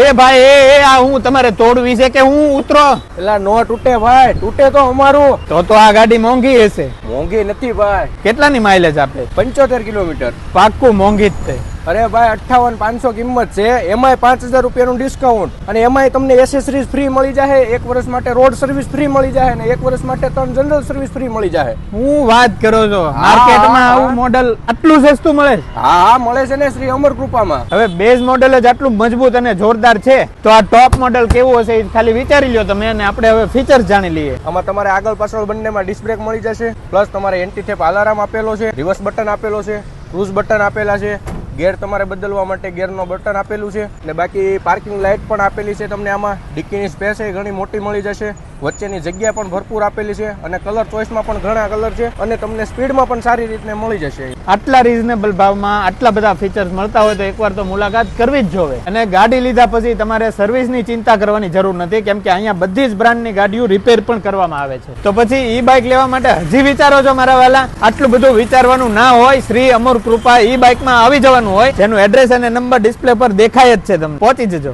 એ ભાઈ આ હું તમારે તોડવી છે કે હું ઉતરો? પેલા નો તૂટે ભાઈ, તૂટે તો અમારું. તો આ ગાડી મોંઘી હશે. મોંઘી નથી ભાઈ. કેટલાની માઇલેજ આપે? 75 કિલોમીટર. પાક્કું મોંઘી જ છે. અરે ભાઈ 58,500 કિંમત છે, એમાંય 5,000 રૂપિયાનું ડિસ્કાઉન્ટ, અને એમાંય તમને એસેસરીઝ ફ્રી મળી જાય, 1 વર્ષ માટે રોડ સર્વિસ ફ્રી મળી જાય, અને 1 વર્ષ માટે 3 જનરલ સર્વિસ ફ્રી મળી જાય. હું વાત કરો છો? માર્કેટમાં આવું મોડલ આટલું સસ્તું મળે છે? હા મળે છે ને શ્રી અમર કૃપામાં. હવે બેઝ મોડલ જ આટલું મજબૂત અને જોરદાર છે, તો આ ટોપ મોડલ કેવું હશે એ ખાલી વિચારી લ્યો તમે, અને આપણે હવે ફીચર્સ જાણી લઈએ. આમાં તમારે આગળ પાછળ બંનેમાં ડિસ્ક બ્રેક મળી જશે, પ્લસ તમારે એન્ટી થેપ અલાર્મ આપેલો છે, રિવર્સ બટન આપેલો છે, ક્રૂઝ બટન આપેલા છે, ગેર તમારે બદલવા માટે ગેરનો બટન આપેલું છે, અને બાકી પાર્કિંગ લાઇટ પણ આપેલી છે તમને. આમાં ડિક્કીની સ્પેસ એ ઘણી મોટી મળી જશે, વચ્ચેની જગ્યા પણ ભરપૂર આપેલી છે, અને કલર ચોઇસમાં પણ ઘણા કલર છે, અને તમને સ્પીડમાં પણ સારી રીતે મળી જશે. આટલા રીઝનેબલ ભાવમાં આટલા બધા ફીચર્સ મળતા હોય તો એકવાર તો મુલાકાત કરવી જ જોવે. અને ગાડી લીધા પછી તમારે સર્વિસની ચિંતા કરવાની જરૂર નથી, કેમ કે અહીંયા બધી જ બ્રાન્ડની ગાડીઓ રિપેર પણ કરવામાં આવે છે. તો પછી ઈ બાઇક લેવા માટે હજી વિચારો છો મારા વાલા? આટલું બધું વિચારવાનું ના હોય, શ્રી અમર કૃપા ઈ બાઇકમાં આવી જવાનું હોય, જેનું એડ્રેસ અને નંબર ડિસ્પ્લે પર દેખાય જ છે, તમને પહોંચી જજો.